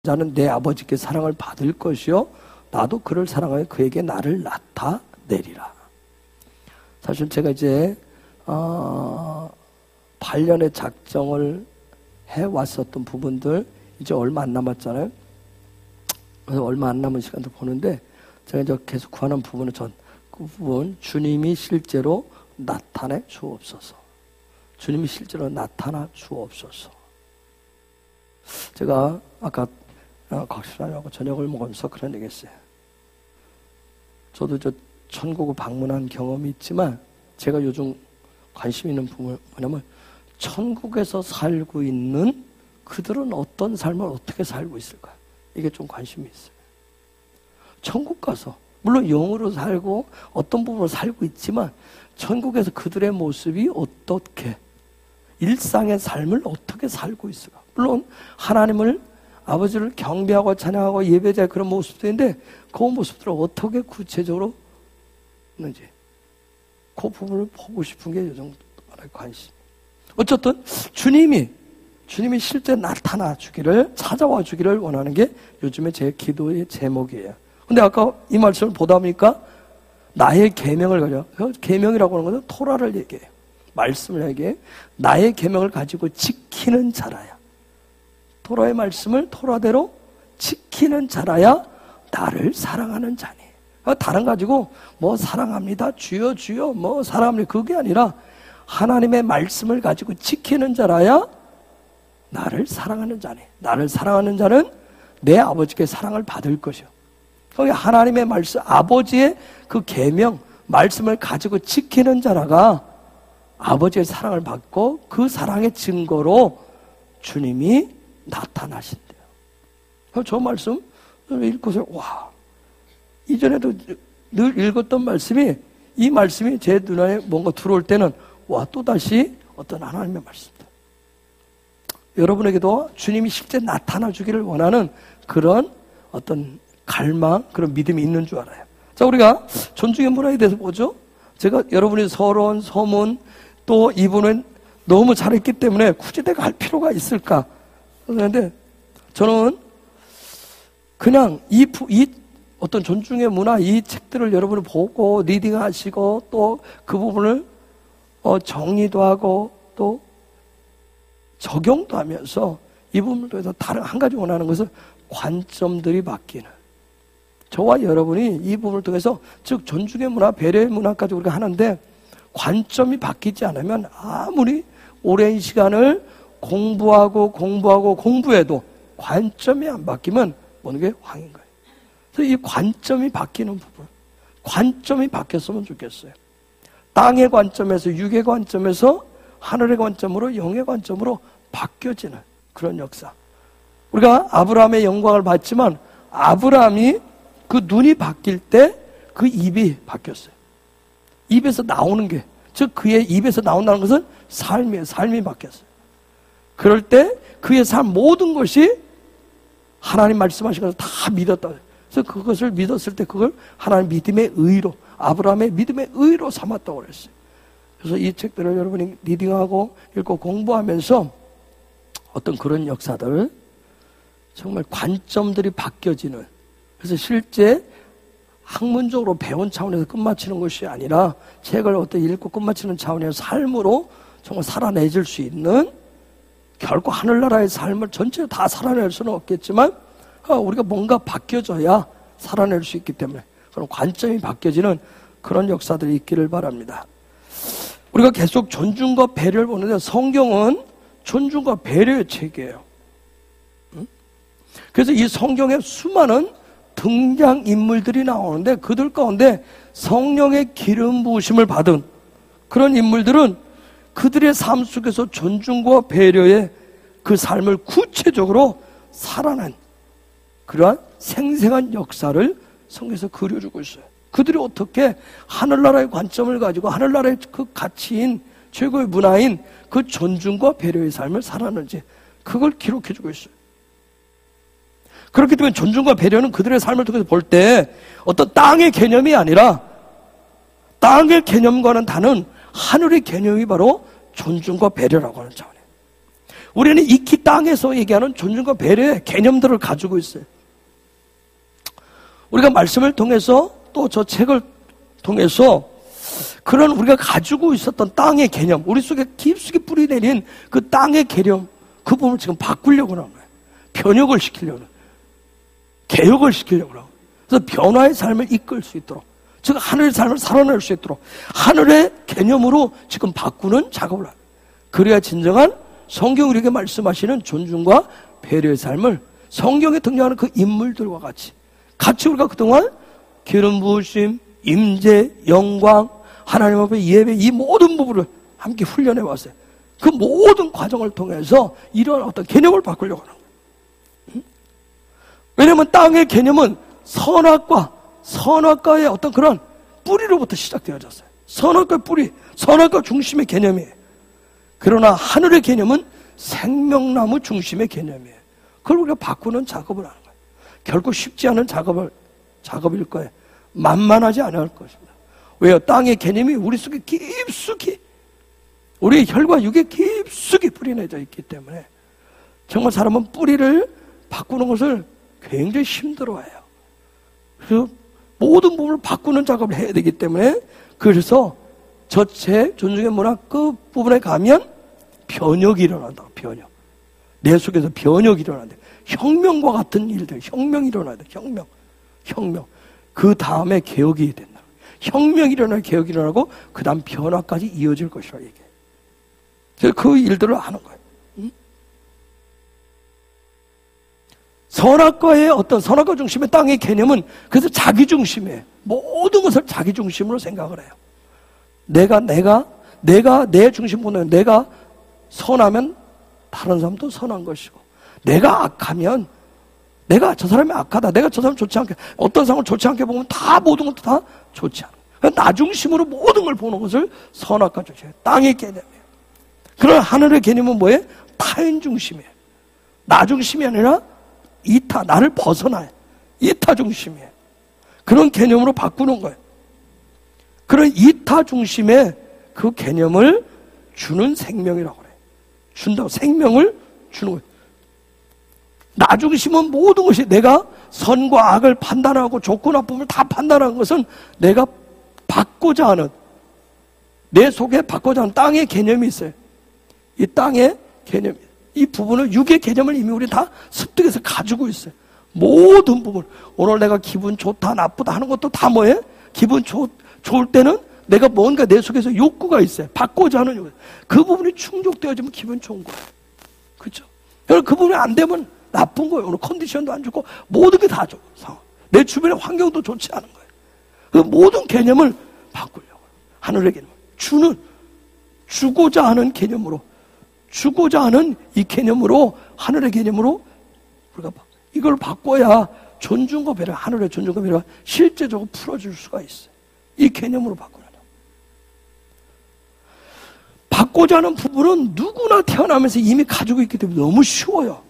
자는 내 아버지께 사랑을 받을 것이요 나도 그를 사랑하여 그에게 나를 나타내리라. 사실 제가 이제 8년의 작정을 해왔었던 부분들 이제 얼마 안 남았잖아요. 그래서 얼마 안 남은 시간도 보는데 제가 이제 계속 구하는 부분은 그 부분 주님이 실제로 나타내 주옵소서. 주님이 실제로 나타나 주옵소서. 제가 아까 각시라고 저녁을 먹으면서 그런 얘기 했어요. 저도 천국을 방문한 경험이 있지만 제가 요즘 관심 있는 부분은 뭐냐면 천국에서 살고 있는 그들은 어떤 삶을 어떻게 살고 있을까? 이게 좀 관심이 있어요. 천국 가서 물론 영으로 살고 어떤 부분으로 살고 있지만 천국에서 그들의 모습이 어떻게 일상의 삶을 어떻게 살고 있을까? 물론 하나님을 아버지를 경배하고 찬양하고 예배자의 그런 모습도 있는데 그 모습들을 어떻게 구체적으로 있는지 그 부분을 보고 싶은 게 요즘 관심. 어쨌든 주님이 실제 나타나 주기를 찾아와 주기를 원하는 게 요즘에 제 기도의 제목이에요. 근데 아까 이 말씀을 보다 보니까 나의 계명을 가져. 계명이라고 하는 것은 토라를 얘기해요. 말씀을 얘기해. 나의 계명을 가지고 지키는 자라야. 토라의 말씀을 토라대로 지키는 자라야 나를 사랑하는 자니. 다른 가지고 뭐 사랑합니다. 주여 주여 뭐 사랑합니다. 그게 아니라 하나님의 말씀을 가지고 지키는 자라야 나를 사랑하는 자니. 나를 사랑하는 자는 내 아버지께 사랑을 받을 것이요. 거기 하나님의 말씀, 아버지의 그 계명, 말씀을 가지고 지키는 자라가 아버지의 사랑을 받고 그 사랑의 증거로 주님이 나타나신대요. 저 말씀 읽고서 와, 이전에도 늘 읽었던 말씀이 이 말씀이 제 눈에 뭔가 들어올 때는 와, 또다시 어떤 하나님의 말씀들. 여러분에게도 주님이 실제 나타나 주기를 원하는 그런 어떤 갈망, 그런 믿음이 있는 줄 알아요. 자, 우리가 존중의 문화에 대해서 보죠. 제가 여러분이 서론, 서문, 또 이분은 너무 잘했기 때문에 굳이 내가 할 필요가 있을까? 그런데 저는 그냥 이 어떤 존중의 문화, 이 책들을 여러분이 보고 리딩하시고 또 그 부분을 정리도 하고 또 적용도 하면서 이 부분을 통해서 다른 한 가지 원하는 것은 관점들이 바뀌는. 저와 여러분이 이 부분을 통해서 즉 존중의 문화, 배려의 문화까지 우리가 하는데 관점이 바뀌지 않으면 아무리 오랜 시간을 공부해도 관점이 안 바뀌면 어느 게 황인 거예요. 그래서 이 관점이 바뀌는 부분, 관점이 바뀌었으면 좋겠어요. 땅의 관점에서, 육의 관점에서 하늘의 관점으로, 영의 관점으로 바뀌어지는 그런 역사. 우리가 아브라함의 영광을 봤지만 아브라함이 그 눈이 바뀔 때 그 입이 바뀌었어요. 입에서 나오는 게, 즉 그의 입에서 나온다는 것은 삶이에요. 삶이 바뀌었어요. 그럴 때 그의 삶 모든 것이 하나님 말씀하신 것을 다 믿었다. 그래서 그것을 믿었을 때 그걸 하나님 믿음의 의로, 아브라함의 믿음의 의로 삼았다고 그랬어요. 그래서 이 책들을 여러분이 리딩하고 읽고 공부하면서 어떤 그런 역사들, 정말 관점들이 바뀌어지는, 그래서 실제 학문적으로 배운 차원에서 끝마치는 것이 아니라 책을 어떻게 읽고 끝마치는 차원에서 삶으로 정말 살아내질 수 있는, 결코 하늘나라의 삶을 전체를 다 살아낼 수는 없겠지만 우리가 뭔가 바뀌어져야 살아낼 수 있기 때문에 그런 관점이 바뀌어지는 그런 역사들이 있기를 바랍니다. 우리가 계속 존중과 배려를 보는데 성경은 존중과 배려의 책이에요. 그래서 이 성경에 수많은 등장인물들이 나오는데 그들 가운데 성령의 기름 부으심을 받은 그런 인물들은 그들의 삶 속에서 존중과 배려의 그 삶을 구체적으로 살아낸 그러한 생생한 역사를 성경에서 그려주고 있어요. 그들이 어떻게 하늘나라의 관점을 가지고 하늘나라의 그 가치인 최고의 문화인 그 존중과 배려의 삶을 살았는지 그걸 기록해주고 있어요. 그렇기 때문에 존중과 배려는 그들의 삶을 통해서 볼 때 어떤 땅의 개념이 아니라 땅의 개념과는 다른 하늘의 개념이 바로 존중과 배려라고 하는 차원이에요. 우리는 익히 땅에서 얘기하는 존중과 배려의 개념들을 가지고 있어요. 우리가 말씀을 통해서 또 저 책을 통해서 그런 우리가 가지고 있었던 땅의 개념, 우리 속에 깊숙이 뿌리내린 그 땅의 개념, 그 부분을 지금 바꾸려고 하는 거예요. 변혁을 시키려고 하는 거예요. 개혁을 시키려고 하는 거예요. 그래서 변화의 삶을 이끌 수 있도록, 즉 하늘의 삶을 살아낼 수 있도록 하늘의 개념으로 지금 바꾸는 작업을 합니다. 그래야 진정한 성경이 우리에게 말씀하시는 존중과 배려의 삶을 성경에 등장하는 그 인물들과 같이 우리가 그동안 기름 부으심, 임재, 영광, 하나님 앞에 예배, 이 모든 부분을 함께 훈련해 왔어요. 그 모든 과정을 통해서 이런 어떤 개념을 바꾸려고 하는 거예요. 왜냐하면 땅의 개념은 선악과의 어떤 그런 뿌리로부터 시작되어졌어요. 선악과의 뿌리, 선악과 중심의 개념이에요. 그러나 하늘의 개념은 생명나무 중심의 개념이에요. 그걸 우리가 바꾸는 작업을 하는 거예요. 결코 쉽지 않은 작업일 거예요. 만만하지 않을 것입니다. 왜요? 땅의 개념이 우리 속에 깊숙이, 우리의 혈과 육에 깊숙이 뿌리내져 있기 때문에 정말 사람은 뿌리를 바꾸는 것을 굉장히 힘들어해요. 그래서 모든 부분을 바꾸는 작업을 해야 되기 때문에, 그래서 저 책 존중의 문학 그 부분에 가면 변혁이 일어난다. 변혁. 내 속에서 변혁이 일어난다. 혁명과 같은 일들, 혁명이 일어나야 돼. 혁명. 그 다음에 개혁이 된다. 혁명이 일어나고 개혁이 일어나고 그 다음 변화까지 이어질 것이라 얘기해. 그래서 그 일들을 하는 거예요. 선악과의 어떤 선악과 중심의 땅의 개념은 그래서 자기 중심이에요. 모든 것을 자기 중심으로 생각을 해요. 내가 내 중심보다는 내가 선하면 다른 사람도 선한 것이고, 내가 악하면 내가 저 사람이 악하다, 내가 저 사람 좋지 않게, 어떤 사람을 좋지 않게 보면 다 모든 것도 다 좋지 않아. 그러니까 나 중심으로 모든 걸 보는 것을 선악과 중심이에요. 땅의 개념이에요. 그러나 하늘의 개념은 뭐예요? 타인 중심이에요. 나 중심이 아니라 이타, 나를 벗어나요. 이타 중심이에요. 그런 개념으로 바꾸는 거예요. 그런 이타 중심의 그 개념을 주는 생명이라고 그래요. 준다고, 생명을 주는 거예요. 나 중심은 모든 것이, 내가 선과 악을 판단하고 좋고 나쁨을 다 판단하는 것은 내가 받고자 하는, 내 속에 받고자 하는 땅의 개념이 있어요. 이 땅의 개념, 이 부분을, 육의 개념을 이미 우리 다 습득해서 가지고 있어요. 모든 부분. 오늘 내가 기분 좋다 나쁘다 하는 것도 다 뭐예요? 기분 좋을 때는 내가 뭔가 내 속에서 욕구가 있어요. 받고자 하는 욕구. 그 부분이 충족되어지면 기분 좋은 거예요. 그렇죠? 여러분, 그 부분이 안 되면 나쁜 거예요. 오늘 컨디션도 안 좋고 모든 게 다 좋고, 내 주변의 환경도 좋지 않은 거예요. 그 모든 개념을 바꾸려고. 하늘의 개념, 주고자 하는 개념으로, 주고자 하는 이 개념으로, 하늘의 개념으로 우리가 이걸 바꿔야 존중과 배려, 하늘의 존중과 배려가 실제적으로 풀어줄 수가 있어요. 이 개념으로 바꾸려고. 바꾸자 하는 부분은 누구나 태어나면서 이미 가지고 있기 때문에 너무 쉬워요.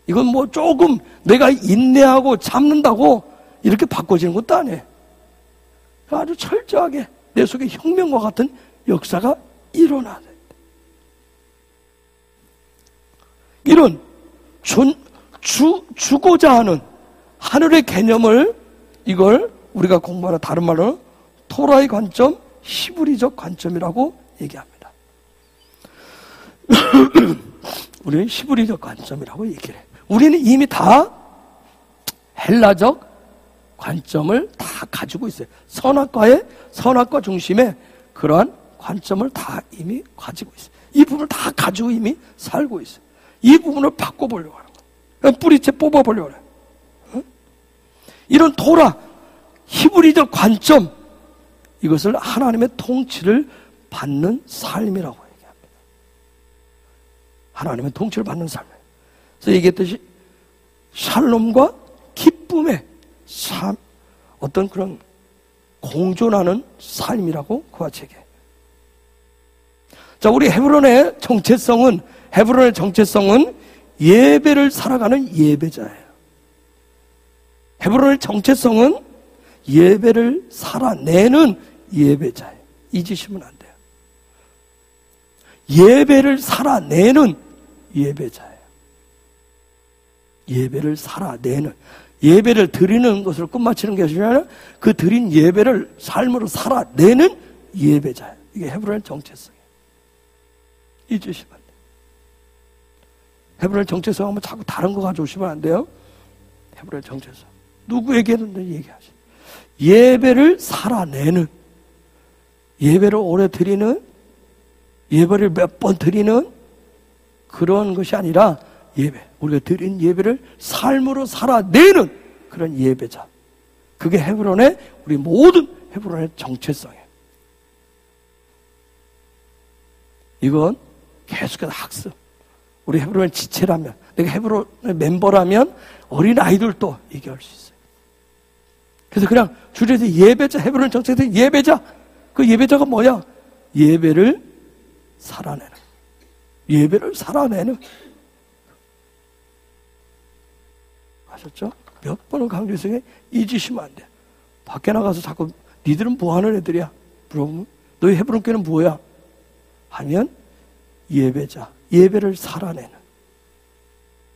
이건 뭐 조금 내가 인내하고 참는다고 이렇게 바꿔지는 것도 아니에요. 아주 철저하게 내 속에 혁명과 같은 역사가 일어나야 돼. 이런 주고자 하는 하늘의 개념을, 이걸 우리가 공부하는, 다른 말로 토라의 관점, 히브리적 관점이라고 얘기합니다. 우리는 히브리적 관점이라고 얘기를 해요. 우리는 이미 다 헬라적 관점을 다 가지고 있어요. 선악과 중심의 그러한 관점을 다 이미 가지고 있어요. 이 부분을 다 가지고 이미 살고 있어요. 이 부분을 바꿔보려고 하는 거예요. 뿌리채 뽑아보려고 해요. 응? 이런 토라, 히브리적 관점, 이것을 하나님의 통치를 받는 삶이라고 얘기합니다. 하나님의 통치를 받는 삶. 그래서 얘기했듯이 샬롬과 기쁨의 삶, 어떤 그런 공존하는 삶이라고 그와 얘기해요. 자, 우리 헤브론의 정체성은 예배를 살아가는 예배자예요. 헤브론의 정체성은 예배를 살아내는 예배자예요. 잊으시면 안 돼요. 예배를 살아내는 예배자예요. 예배를 살아내는, 예배를 드리는 것을 끝마치는 것이 아니라 그 드린 예배를 삶으로 살아내는 예배자예요. 이게 헤브론의 정체성이에요. 잊으시면 안 돼요. 헤브론의 정체성 하면 자꾸 다른 거 가져오시면 안 돼요. 헤브론의 정체성. 누구에게든 얘기하시. 예배를 살아내는, 예배를 오래 드리는, 예배를 몇 번 드리는 그런 것이 아니라 예배, 우리가 드린 예배를 삶으로 살아내는 그런 예배자. 그게 헤브론의, 우리 모든 헤브론의 정체성이에요. 이건 계속해서 학습. 우리 헤브론의 지체라면, 내가 헤브론의 멤버라면 어린 아이들도 얘기할 수 있어요. 그래서 그냥 줄여서 예배자, 헤브론 정체성 예배자. 그 예배자가 뭐야? 예배를 살아내는, 예배를 살아내는. 아셨죠? 몇 번을 강조해서 잊으시면 안 돼. 밖에 나가서 자꾸 니들은 뭐 하는 애들이야? 물어보면 너희 헤브론 교회는 뭐야? 하면 예배자, 예배를 살아내는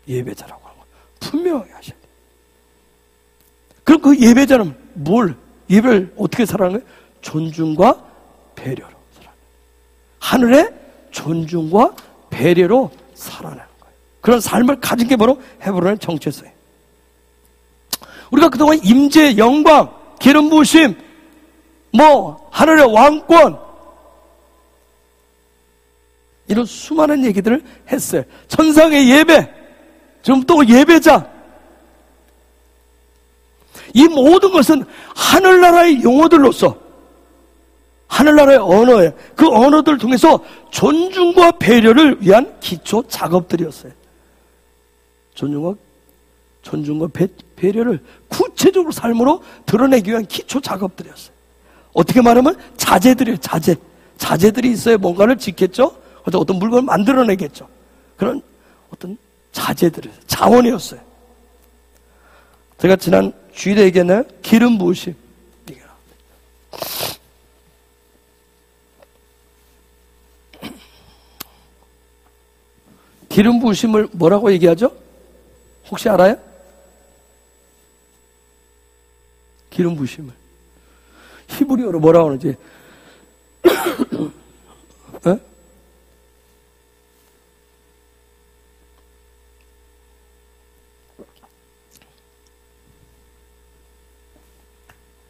예배자라고 하는 거 분명히 하셔야 돼요. 그럼 그 예배자는 뭘, 예배를 어떻게 살아내는 거예요? 존중과 배려로 살아내는 거예요. 하늘의 존중과 배려로 살아내는 거예요. 그런 삶을 가진 게 바로 헤브론의 정체성이에요. 우리가 그동안 임재, 영광, 기름 부으심, 하늘의 왕권, 이런 수많은 얘기들을 했어요. 천상의 예배, 지금 또 예배자. 이 모든 것은 하늘나라의 용어들로서, 하늘나라의 언어에, 그 언어들을 통해서 존중과 배려를 위한 기초 작업들이었어요. 존중과 배려를 구체적으로 삶으로 드러내기 위한 기초 작업들이었어요. 어떻게 말하면 자재들이에요. 자재들이 있어야 뭔가를 짓겠죠. 어떤 물건을 만들어내겠죠. 그런 어떤 자재들이었어요. 자원이었어요. 제가 지난 주일에 얘기했나요? 기름 부으심. 기름 부으심을 뭐라고 얘기하죠? 혹시 알아요? 기름 부으심을 히브리어로 뭐라고 하는지 어?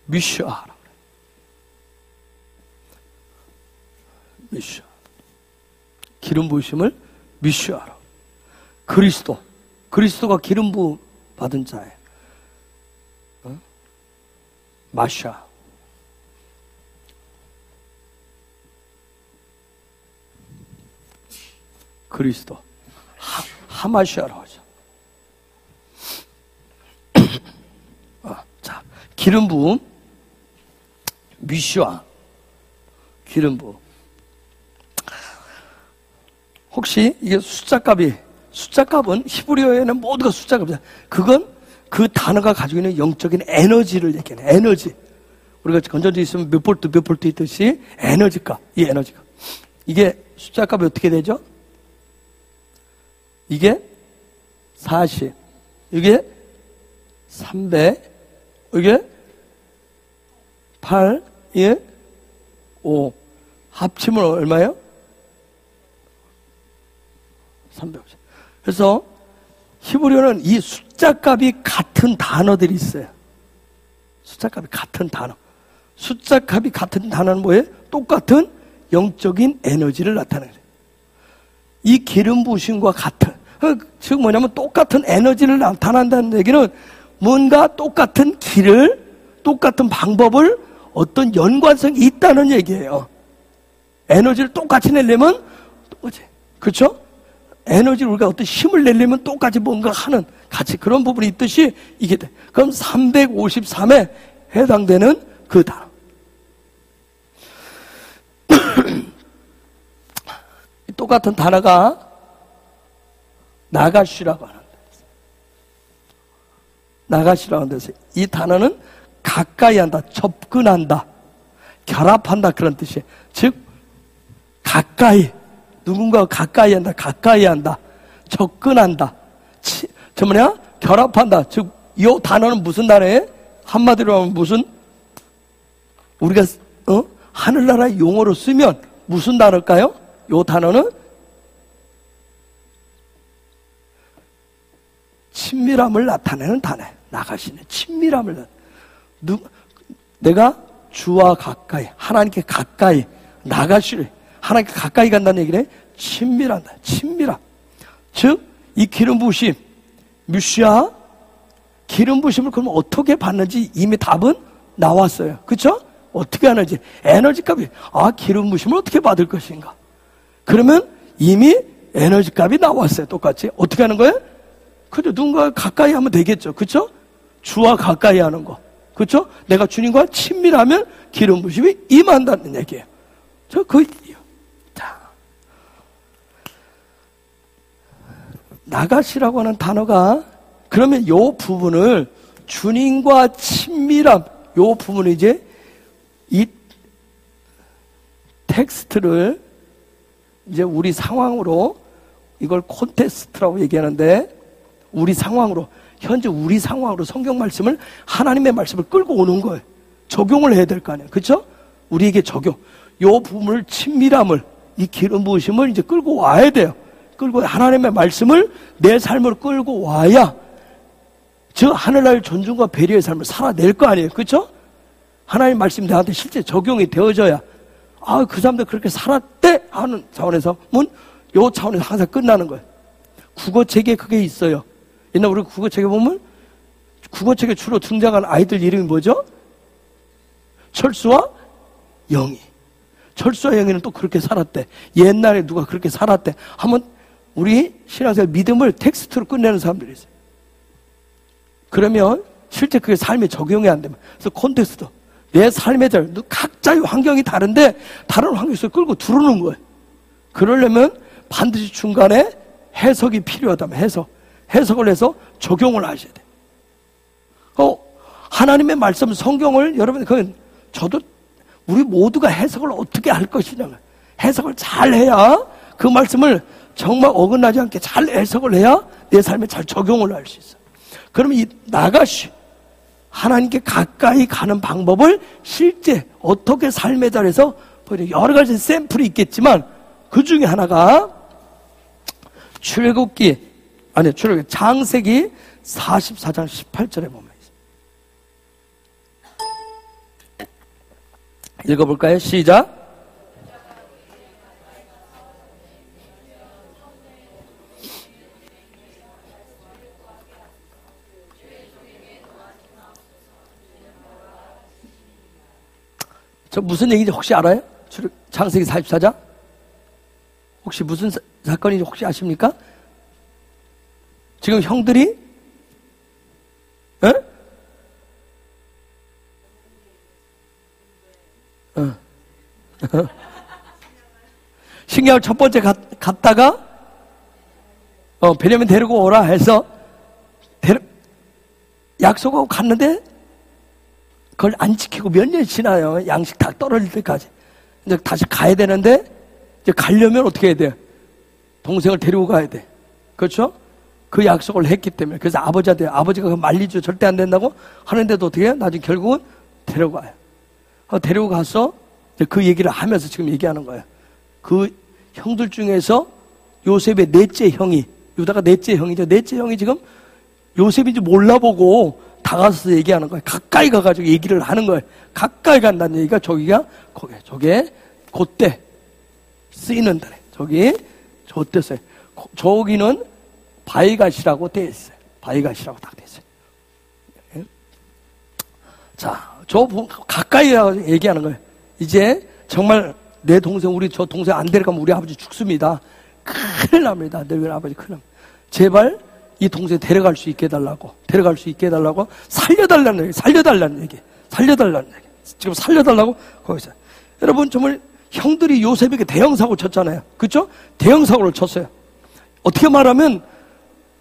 미샤라고 그래요. 미샤. 기름 부으심을 미샤라고. 그리스도가 기름 부음 받은 자예요. 마샤. 그리스도. 하마샤라고 하죠. 자, 기름 부음, 미슈아, 기름 부음. 혹시 이게 숫자값은 히브리어에는 모두가 숫자값이야. 그건 그 단어가 가지고 있는 영적인 에너지를 얘기하는 에너지. 우리가 건전지 있으면 몇 볼트 있듯이 에너지값, 이 에너지값. 이게 숫자값이 어떻게 되죠? 이게 40, 이게 300, 이게 8, 예, 5. 합치면 얼마예요? 350. 그래서 히브리어는 이 숫자값이 같은 단어들이 있어요. 숫자값이 같은 단어. 숫자값이 같은 단어는 뭐예요? 똑같은 영적인 에너지를 나타내는 거예요. 이 기름 부으심과 같은, 즉 뭐냐면 똑같은 에너지를 나타낸다는 얘기는 뭔가 똑같은 길을, 똑같은 방법을 어떤 연관성이 있다는 얘기예요. 에너지를 똑같이 내려면 똑같이, 그렇죠? 에너지를 우리가 어떤 힘을 내려면 똑같이 뭔가 하는 같이 그런 부분이 있듯이 이게 돼. 그럼 353에 해당되는 그 단어. 똑같은 단어가 나가시라고 하는데, 나가시라고 하는 데서 이 단어는 가까이 한다, 접근한다, 결합한다 그런 뜻이에요. 즉 가까이, 누군가가 가까이 한다, 가까이 한다. 접근한다. 저 뭐냐? 결합한다. 즉, 이 단어는 무슨 단어예요? 한마디로 하면 무슨? 우리가 하늘나라의 용어로 쓰면 무슨 단어일까요? 이 단어는 친밀함을 나타내는 단어예요. 나가시는 친밀함을 내가 주와 가까이, 하나님께 가까이 나가시래. 하나님께 가까이 간다는 얘기를 해. 친밀한다. 친밀함. 즉, 이 기름 부으심, 뮤시아, 기름 부으심을 그럼 어떻게 받는지 이미 답은 나왔어요. 그쵸? 어떻게 하는지. 에너지 값이, 기름 부으심을 어떻게 받을 것인가. 그러면 이미 에너지 값이 나왔어요. 똑같이. 어떻게 하는 거예요? 그죠? 누군가 가까이 하면 되겠죠. 그쵸? 주와 가까이 하는 거. 그쵸? 내가 주님과 친밀하면 기름 부으심이 임한다는 얘기예요. 자. 나가시라고 하는 단어가, 그러면 요 부분을 주님과 친밀함, 요 부분을 이제 이 텍스트를 이제 우리 상황으로, 이걸 콘텍스트라고 얘기하는데, 우리 상황으로, 현재 우리 상황으로 성경 말씀을, 하나님의 말씀을 끌고 오는 거예요. 적용을 해야 될 거 아니에요. 그쵸? 우리에게 적용. 요 부분을, 친밀함을, 이 기름 부으심을 이제 끌고 와야 돼요. 끌고 하나님의 말씀을 내 삶으로 끌고 와야, 저 하늘나라의 존중과 배려의 삶을 살아낼 거 아니에요. 그쵸? 하나님 말씀이 나한테 실제 적용이 되어져야, 그 사람들 그렇게 살았대 하는 차원에서, 요 차원에서 항상 끝나는 거예요. 국어책에 그게 있어요. 옛날 우리 국어책에 보면, 국어책에 주로 등장하는 아이들 이름이 뭐죠? 철수와 영희. 철수와 영희는 또 그렇게 살았대. 옛날에 누가 그렇게 살았대. 한번 우리 신앙생활 믿음을 텍스트로 끝내는 사람들이 있어요. 그러면 실제 그게 삶에 적용이 안 되면, 그래서 콘텍스트, 내 삶의 절, 각자의 환경이 다른데 다른 환경에서 끌고 들어오는 거예요. 그러려면 반드시 중간에 해석이 필요하다면 해석을 해서 적용을 하셔야 돼요. 하나님의 말씀, 성경을 여러분, 저도 우리 모두가 해석을 어떻게 할 것이냐, 해석을 잘 해야, 그 말씀을 정말 어긋나지 않게 잘 해석을 해야 내 삶에 잘 적용을 할 수 있어요. 그러면 이 나가시, 하나님께 가까이 가는 방법을 실제 어떻게 삶의 자리에서, 여러 가지 샘플이 있겠지만 그 중에 하나가 출애굽기 창세기 44장 18절에 보면 있습니다. 읽어볼까요? 시작. 저 무슨 얘기인지 혹시 알아요? 창세기 44장? 혹시 무슨 사건인지 혹시 아십니까? 지금 형들이 식량을 첫 번째 갔다가 베냐민 데리고 오라 해서 약속하고 갔는데 그걸 안 지키고 몇 년이 지나요. 양식 다 떨어질 때까지. 이제 다시 가야 되는데, 이제 가려면 어떻게 해야 돼요? 동생을 데리고 가야 돼. 그렇죠? 그 약속을 했기 때문에. 그래서 아버지한테, 아버지가 그 말리죠. 절대 안 된다고 하는데도 어떻게 해요? 나중에 결국은 데려가요. 데리고 가서 그 얘기를 하면서 지금 얘기하는 거예요. 그 형들 중에서 요셉의 넷째 형이, 유다가 넷째 형이죠. 넷째 형이 지금 요셉인지 몰라보고 다가서서 얘기하는 거예요. 가까이 가가지고 얘기를 하는 거예요. 가까이 간다는 얘기가 저게 그때 쓰이는 데래. 저때 써요. 저기는 바이갓이라고 되어 있어요. 바이갓이라고 딱 되어 있어요. 자, 가까이 얘기하는 거예요. 이제 정말 내 동생, 저 동생 안 데려가면 우리 아버지 죽습니다. 큰일 납니다. 내 아버지 큰일 납니다. 제발 이 동생 데려갈 수 있게 해달라고, 살려달라는 얘기. 지금 살려달라고 거기서. 여러분, 정말 형들이 요셉에게 대형사고를 쳤잖아요. 그렇죠? 대형사고를 쳤어요. 어떻게 말하면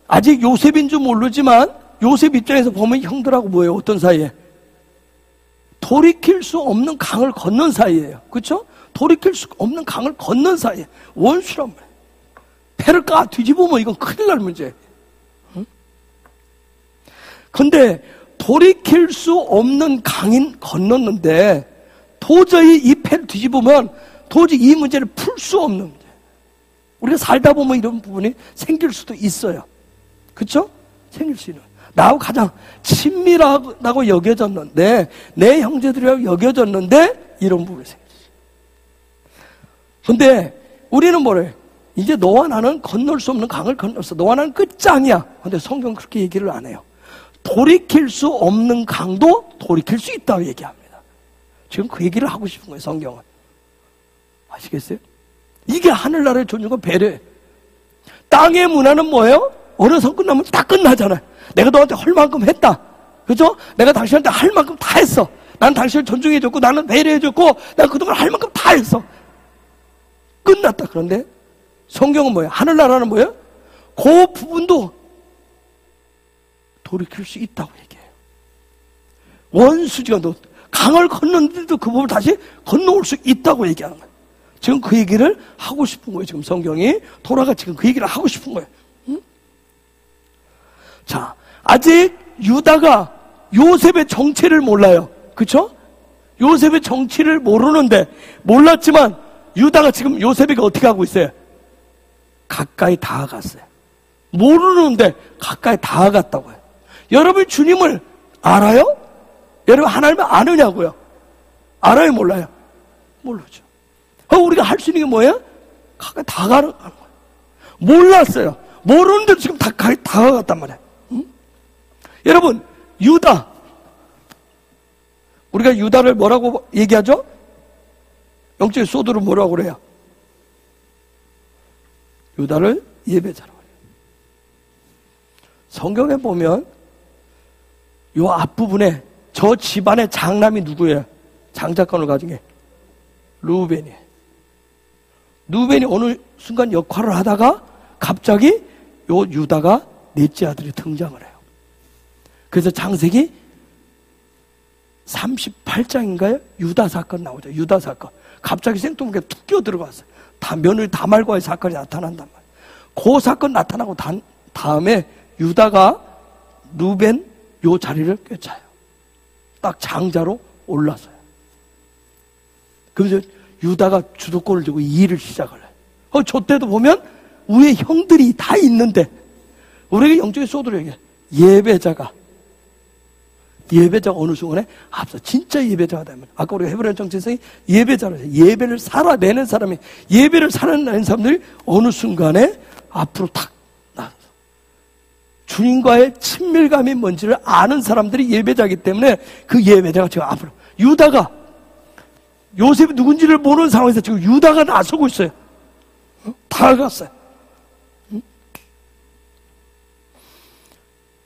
아직 요셉인 줄 모르지만 요셉 입장에서 보면 형들하고 뭐예요? 어떤 사이에? 돌이킬 수 없는 강을 건넌 사이예요. 그렇죠? 돌이킬 수 없는 강을 건넌 사이에 원수란 말이에요. 배를 까 뒤집으면 이건 큰일 날 문제예요. 응? 근데 돌이킬 수 없는 강인 건넜는데 도저히 이 배를 뒤집으면 도저히 이 문제를 풀 수 없는 문제. 우리가 살다 보면 이런 부분이 생길 수도 있어요. 그렇죠? 생길 수 있는. 나하고 가장 친밀하다고 여겨졌는데, 내 형제들이라고 여겨졌는데 이런 부분이 생겼어요. 근데 우리는 뭐래? 이제 너와 나는 건널 수 없는 강을 건넜어. 너와 나는 끝장이야. 근데 성경은 그렇게 얘기를 안 해요. 돌이킬 수 없는 강도 돌이킬 수 있다고 얘기합니다. 지금 그 얘기를 하고 싶은 거예요, 성경은. 아시겠어요? 이게 하늘나라의 존중과 배려예요. 땅의 문화는 뭐예요? 어느 선 끝나면 다 끝나잖아요. 내가 너한테 할 만큼 했다. 그죠? 내가 당신한테 할 만큼 다 했어. 난 당신을 존중해줬고, 나는 배려해줬고, 내가 그동안 할 만큼 다 했어. 끝났다. 그런데 성경은 뭐예요? 하늘나라는 뭐예요? 그 부분도 돌이킬 수 있다고 얘기해요. 원수지가 너 강을 건넜는데도 그 부분을 다시 건너올 수 있다고 얘기하는 거예요. 지금 그 얘기를 하고 싶은 거예요. 지금 성경이 돌아가 지금 그 얘기를 하고 싶은 거예요. 응? 자, 아직 유다가 요셉의 정체를 몰라요. 그렇죠? 요셉의 정체를 모르는데, 몰랐지만 유다가 지금 요셉에게 어떻게 하고 있어요? 가까이 다가갔어요. 모르는데 가까이 다가갔다고 해요. 여러분 주님을 알아요? 여러분 하나님을 아느냐고요? 알아요? 몰라요? 모르죠. 우리가 할 수 있는 게 뭐예요? 가까이 다가가는 거예요. 몰랐어요. 모르는데 지금 가까이 다가갔단 말이에요. 응? 여러분, 유다. 우리가 유다를 뭐라고 얘기하죠? 영적인 소드로 뭐라고 그래요? 유다를 예배자라고 해요. 성경에 보면 요 앞부분에 저 집안의 장남이 누구예요? 장자권을 가진 게 루벤이에요. 루벤이 어느 순간 역할을 하다가 갑자기 요 유다가 넷째 아들이 등장을 해요. 그래서 창세기 38장인가요? 유다 사건 나오죠. 유다 사건. 갑자기 생뚱하게 툭 끼어 들어갔어요. 다 며느리 다말과의 사건이 나타난단 말이에요. 그 사건 나타나고 다음에 유다가 루벤 요 자리를 꿰차요. 딱 장자로 올라서요. 그래서 유다가 주도권을 쥐고 이 일을 시작을 해요. 저 때도 보면 위에 형들이 다 있는데, 우리에게 영적인 소드로 얘기해. 예배자가 어느 순간에 앞서 진짜 예배자가 되면, 아까 우리가 헤브라이어 정체성이 예배자로 해요. 예배를 살아내는 사람이, 예배를 살아내는 사람들이 어느 순간에 앞으로 탁 나서 주님과의 친밀감이 뭔지를 아는 사람들이 예배자이기 때문에 그 예배자가 지금 앞으로, 유다가 요셉이 누군지를 모르는 상황에서 지금 유다가 나서고 있어요. 다가갔어요.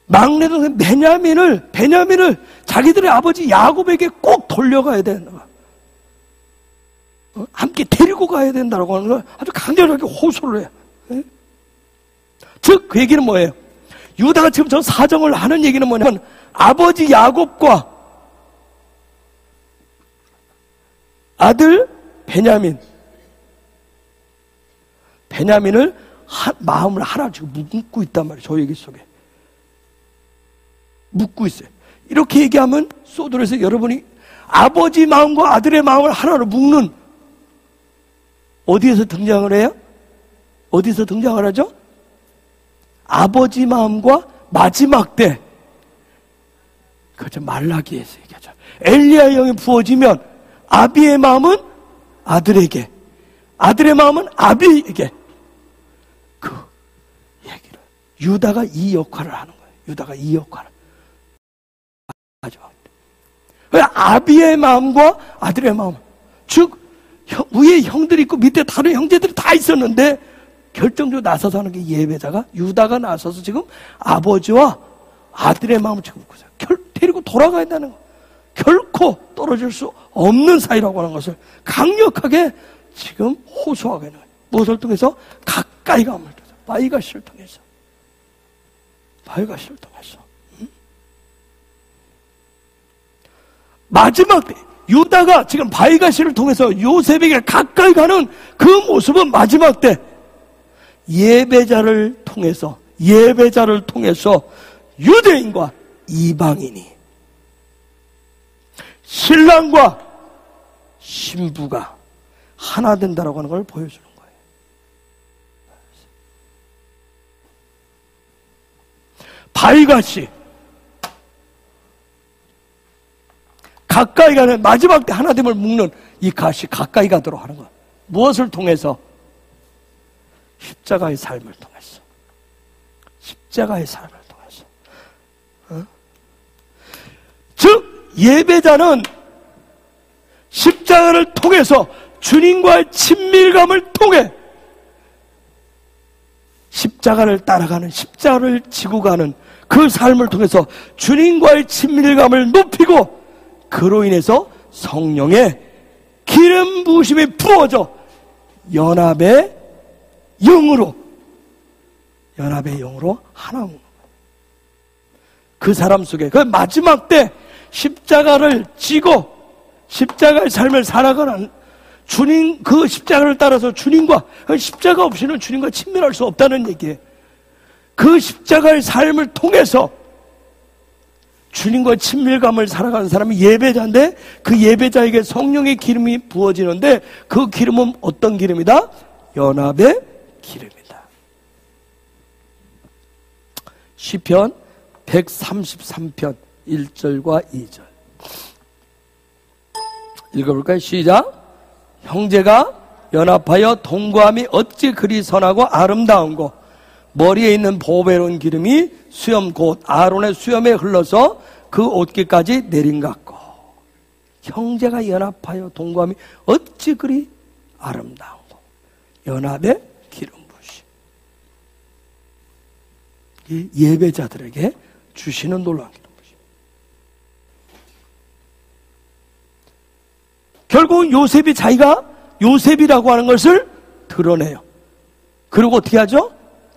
막내 동생 베냐민을 자기들의 아버지 야곱에게 꼭 돌려가야 된다. 함께 데리고 가야 된다고 하는 걸 아주 강렬하게 호소를 해요. 즉, 그 얘기는 뭐예요? 유다가 지금 저 사정을 하는 얘기는 뭐냐면, 아버지 야곱과 아들 베냐민을 마음을 하나 지금 묶고 있단 말이에요. 저 얘기 속에 묶고 있어요. 이렇게 얘기하면 소드에서 여러분이 아버지 마음과 아들의 마음을 하나로 묶는, 어디에서 등장을 해요? 어디서 등장을 하죠? 아버지 마음과 마지막 때, 그죠? 말라기에서 얘기하죠. 엘리야의 영이 부어지면 아비의 마음은 아들에게, 아들의 마음은 아비에게, 그 얘기를, 유다가 이 역할을 하는 거예요. 유다가 이 역할을. 왜? 아비의 마음과 아들의 마음, 즉 위에 형들이 있고 밑에 다른 형제들이 다 있었는데 결정적으로 나서서 하는 게 예배자가 유다가 나서서 지금 아버지와 아들의 마음을 지금 데리고 돌아가야 된다는 거. 결코 떨어질 수 없는 사이라고 하는 것을 강력하게 지금 호소하고 있는 거예요. 무엇을 통해서? 가까이 감을 통해서, 바이가시를 통해서. 마지막 때 유다가 지금 바이가시를 통해서 요셉에게 가까이 가는 그 모습은 마지막 때 예배자를 통해서 유대인과 이방인이, 신랑과 신부가 하나 된다라고 하는 걸 보여주는 거예요. 바위같이 가까이 가는, 마지막 때 하나됨을 묶는 이 갓이 가까이 가도록 하는 거예요. 무엇을 통해서? 십자가의 삶을 통해서. 십자가의 삶을 통해서. 즉 예배자는 십자가를 통해서 주님과의 친밀감을 통해 십자가를 따라가는, 십자가를 지고 가는 그 삶을 통해서 주님과의 친밀감을 높이고, 그로 인해서 성령의 기름 부으심이 부어져 연합의 영으로 하나 먹는 거예요. 그 사람 속에, 그 마지막 때 십자가를 지고 십자가의 삶을 살아가는 주님, 그 십자가를 따라서 주님과, 십자가 없이는 주님과 친밀할 수 없다는 얘기예요. 그 십자가의 삶을 통해서 주님과 친밀감을 살아가는 사람이 예배자인데, 그 예배자에게 성령의 기름이 부어지는데, 그 기름은 어떤 기름이다? 연합의 기름이다. 시편 133편 1절과 2절 읽어볼까요? 시작. 형제가 연합하여 동거함이 어찌 그리 선하고 아름다운고, 머리에 있는 보배로운 기름이 수염 곧 아론의 수염에 흘러서 그 옷깃까지 내린 같고, 형제가 연합하여 동거함이 어찌 그리 아름다운고, 연합의 기름 부으심. 이 예배자들에게 주시는 놀라운 기름 부으심. 결국은 요셉이 자기가 요셉이라고 하는 것을 드러내요. 그리고 어떻게 하죠?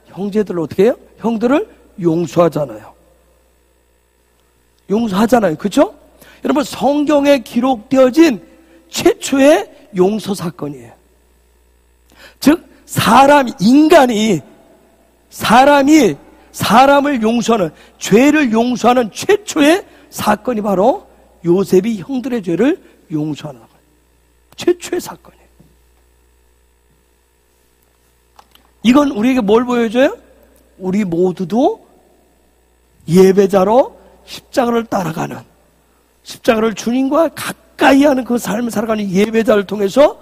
형제들을 어떻게 해요? 형들을 용서하잖아요. 그렇죠? 여러분, 성경에 기록되어진 최초의 용서 사건이에요. 즉 인간이 사람이 사람을 용서하는, 죄를 용서하는 최초의 사건이 바로 요셉이 형들의 죄를 용서하는 거예요. 최초의 사건이에요. 이건 우리에게 뭘 보여줘요? 우리 모두도 예배자로 십자가를 따라가는, 십자가를 주님과 가까이 하는 그 삶을 살아가는 예배자를 통해서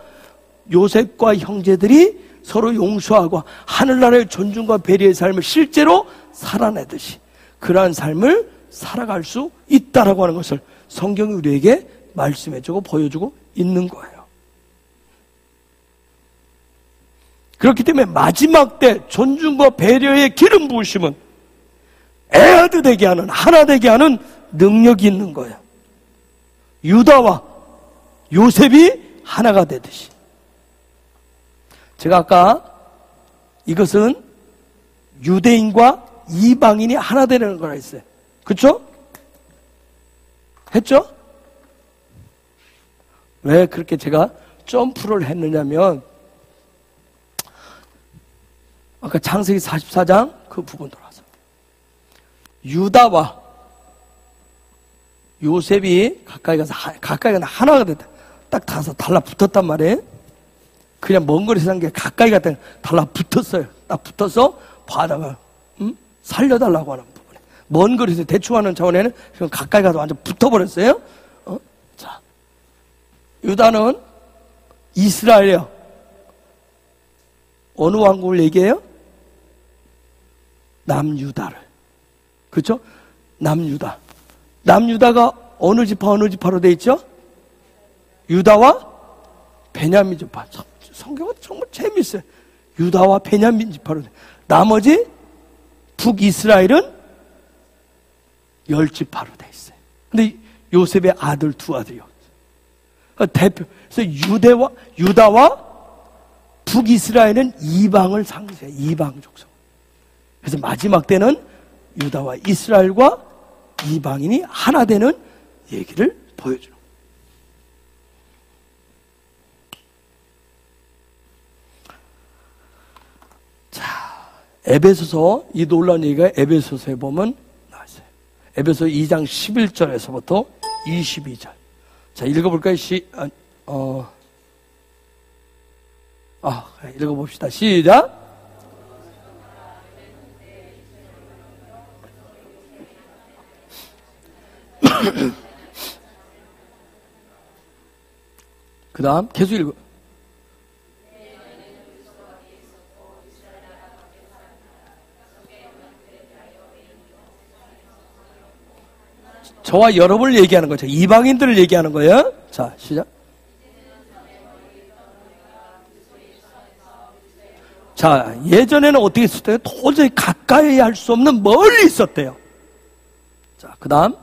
요셉과 형제들이 서로 용서하고 하늘나라의 존중과 배려의 삶을 실제로 살아내듯이 그러한 삶을 살아갈 수 있다라고 하는 것을 성경이 우리에게 말씀해주고 보여주고 있는 거예요. 그렇기 때문에 마지막 때 존중과 배려의 기름 부으심은 에아드 되게 하는, 하나 되게 하는 능력이 있는 거예요. 유다와 요셉이 하나가 되듯이. 제가 아까 이것은 유대인과 이방인이 하나 되는 거라 했어요. 그렇죠? 했죠? 왜 그렇게 제가 점프를 했느냐면, 아까 창세기 44장 그 부분 돌아서 유다와 요셉이 가까이 가서 하나가 됐다. 딱 가서 달라붙었단 말이에요. 그냥 먼 거리에서 산 게 가까이 갔더니 달라붙었어요. 딱 붙어서 바다가 살려달라고 하는 부분에, 먼 거리에서 대충 하는 차원에는 가까이 가서 완전 붙어버렸어요. 자, 유다는 이스라엘이요. 어느 왕국을 얘기해요? 남유다를. 그렇죠? 남유다가 어느 지파로 돼 있죠? 유다와 베냐민 지파. 성경은 정말 재밌어요. 유다와 베냐민 지파로 돼. 나머지 북이스라엘은 10지파로 돼 있어요. 근데 요셉의 아들 두 아들이요. 대표. 그래서 유다와 북이스라엘은 이방을 상징해요. 이방 족속. 그래서 마지막 때는 유다와 이스라엘과 이방인이 하나 되는 얘기를 보여주는 거예요. 자, 에베소서, 이 놀라운 얘기가 에베소서에 보면 나왔어요. 에베소 2장 11절에서부터 22절. 자, 읽어볼까요? 읽어봅시다. 시작. 그 다음 계속 읽어. 저와 여러분을 얘기하는 거죠. 이방인들을 얘기하는 거예요. 자, 시작. 자, 예전에는 어떻게 있었대요? 도저히 가까이 할 수 없는 멀리 있었대요. 자, 그 다음.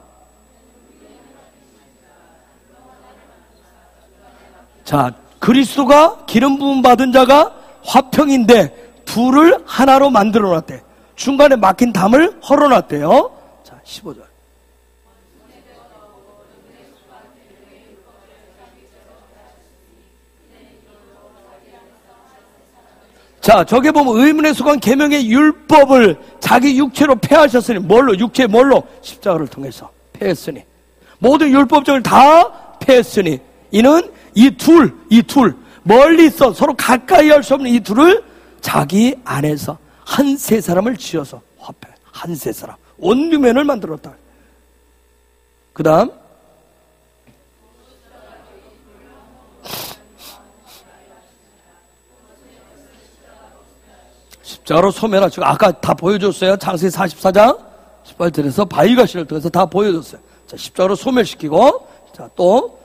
자, 그리스도가 기름 부음 받은 자가 화평인데 둘을 하나로 만들어 놨대. 중간에 막힌 담을 헐어 놨대요. 자, 15절. 자, 저게 보면 의문에 속한 계명의 율법을 자기 육체로 폐하셨으니 뭘로? 육체 뭘로? 십자가를 통해서 폐했으니 모든 율법정을 다 폐했으니 이는 이 둘 멀리 있어 서로 가까이 할 수 없는 이 둘을 자기 안에서 한 세 사람을 지어서 화폐 한 세 사람 원류면을 만들었다. 그 다음 십자가로 소멸하시고 아까 다 보여줬어요. 창세기 44장 18절에서 바위가시를 통해서 다 보여줬어요. 자, 십자가로 소멸시키고 자, 또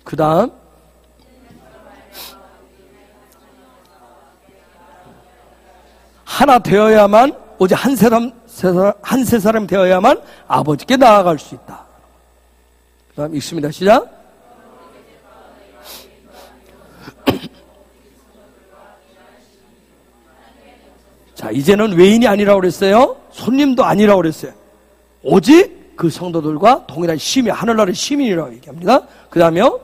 그 다음 하나 되어야만 오직 한 세 사람 되어야만 아버지께 나아갈 수 있다. 그 다음 읽습니다. 시작. 자, 이제는 외인이 아니라고 그랬어요. 손님도 아니라고 그랬어요. 오직 그 성도들과 동일한 시민, 하늘나라의 시민이라고 얘기합니다. 그 다음에요.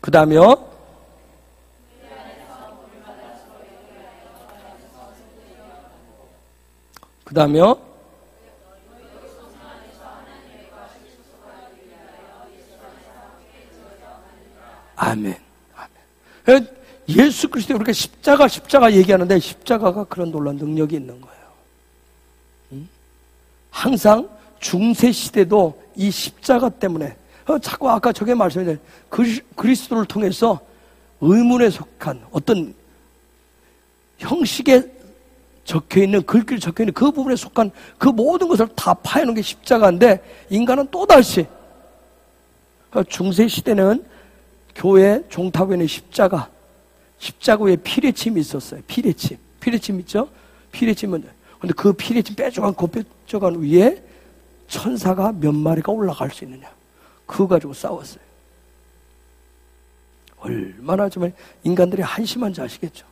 그 다음에요. 그 다음에요. 아멘. 아멘. 예수 그리스도 우리가 십자가 얘기하는데 십자가가 그런 놀라운 능력이 있는 거예요. 항상 중세 시대도 이 십자가 때문에 자꾸 아까 저게 말씀드린 그리스도를 통해서 의문에 속한 어떤 형식에 적혀있는 글귀를 적혀있는 그 부분에 속한 그 모든 것을 다 파헤는 게 십자가인데 인간은 또다시 중세 시대는 교회 종탑에 있는 십자가 위에 피레침이 있었어요. 피레침 있죠? 피레침은 근데 그 피레침 뾰족한 위에 천사가 몇 마리가 올라갈 수 있느냐 그거 가지고 싸웠어요. 얼마나 정말 인간들이 한심한지 아시겠죠?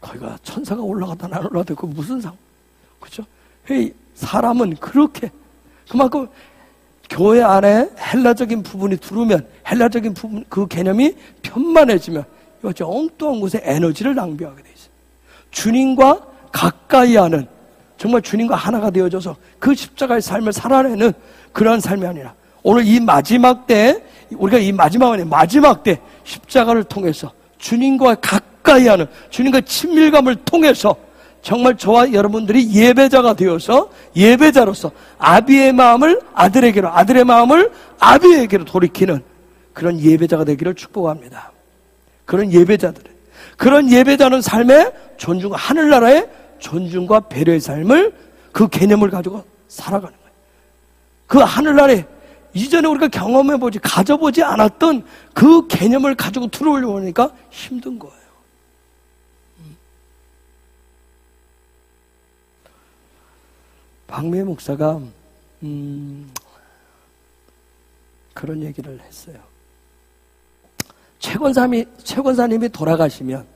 거기가 천사가 올라가다 안 올라가다 그 무슨 상황 그렇죠? 사람은 그렇게 그만큼 교회 안에 헬라적인 부분이 들어오면 헬라적인 부분 그 개념이 편만해지면 이거 엉뚱한 곳에 에너지를 낭비하게 돼 있어요. 주님과 가까이 하는 정말 주님과 하나가 되어져서 그 십자가의 삶을 살아내는 그러한 삶이 아니라 오늘 이 마지막 때 우리가 이 마지막 때 십자가를 통해서 주님과 가까이 하는 주님과 친밀감을 통해서 정말 저와 여러분들이 예배자가 되어서 예배자로서 아비의 마음을 아들에게로 아들의 마음을 아비에게로 돌이키는 그런 예배자가 되기를 축복합니다. 그런 예배자는 삶의 존중 하늘나라의 존중과 배려의 삶을 그 개념을 가지고 살아가는 거예요. 그 하늘나라에 이전에 우리가 가져보지 않았던 그 개념을 가지고 들어오려고 하니까 힘든 거예요. 박미애 목사가 그런 얘기를 했어요. 최권사님이 돌아가시면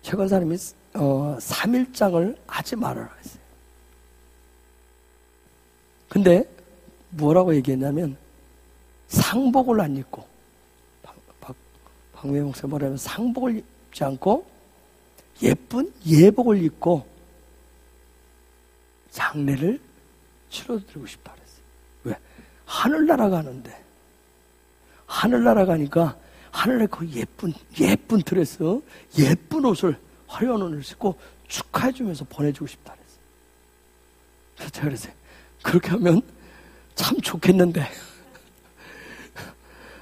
최근사님이 3일장을 하지 말아라 했어요. 근데 뭐라고 얘기했냐면 상복을 안 입고 박명희 목사 뭐라면 상복을 입지 않고 예쁜 예복을 입고 장례를 치러드리고 싶다 그랬어요. 왜? 하늘나라 가는데 하늘나라 가니까 하늘에 그 예쁜 드레스 예쁜 옷을 화려한 옷을 입고 축하해 주면서 보내주고 싶다 그랬어요. 그래서 제가 그랬어요. 그렇게 하면 참 좋겠는데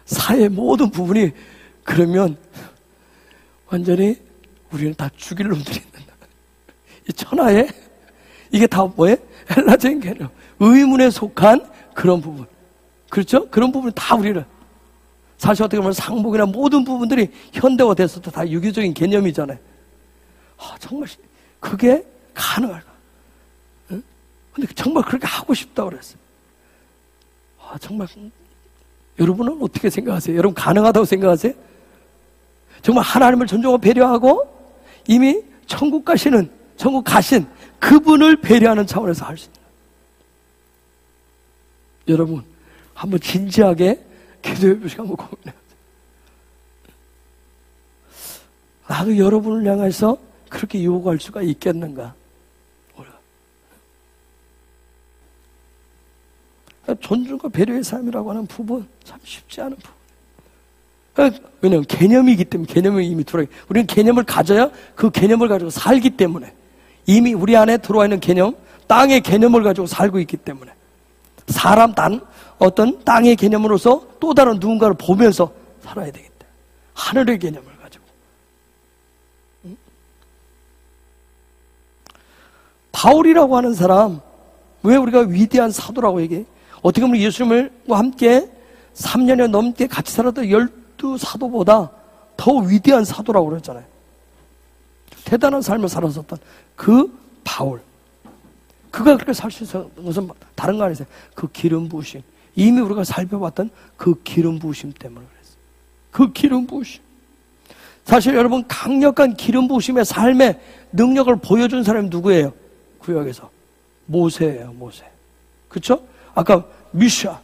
사회 모든 부분이 그러면 완전히 우리는 다 죽일 놈들이 있는다. 이 천하에 이게 다 뭐예요? 헬라적인 개념, 의문에 속한 그런 부분. 그렇죠? 그런 부분 다 우리는 사실 어떻게 보면 상복이나 모든 부분들이 현대화돼서도 다 유교적인 개념이잖아요. 정말 그게 가능할까? 응? 근데 정말 그렇게 하고 싶다고 그랬어요. 정말 여러분은 어떻게 생각하세요? 여러분 가능하다고 생각하세요? 정말 하나님을 존중하고 배려하고 이미 천국 가신 그분을 배려하는 차원에서 할 수 있는. 여러분 한번 진지하게 기도해 보시고 한번 고민해 보세요. 나도 여러분을 향해서 그렇게 요구할 수가 있겠는가? 존중과 배려의 삶이라고 하는 부분 참 쉽지 않은 부분. 왜냐하면 개념이기 때문에 개념이 이미 들어와 있고 우리는 개념을 가져야 그 개념을 가지고 살기 때문에 이미 우리 안에 들어와 있는 개념, 땅의 개념을 가지고 살고 있기 때문에 사람 어떤 땅의 개념으로서 또 다른 누군가를 보면서 살아야 되기 때문에 하늘의 개념을 가지고. 바울이라고 하는 사람 왜 우리가 위대한 사도라고 얘기해? 어떻게 보면 예수님과 함께 3년여 넘게 같이 살았던 12사도보다 더 위대한 사도라고 그랬잖아요. 대단한 삶을 살았었던 그 바울. 그가 그렇게 살 수 있는 것은 다른 거 아니세요? 그 기름 부으심. 이미 우리가 살펴봤던 그 기름 부으심 때문에 그랬어요. 그 기름 부으심. 사실 여러분 강력한 기름 부으심의 삶의 능력을 보여준 사람이 누구예요? 구약에서 모세예요. 모세. 그렇죠? 아까 미샤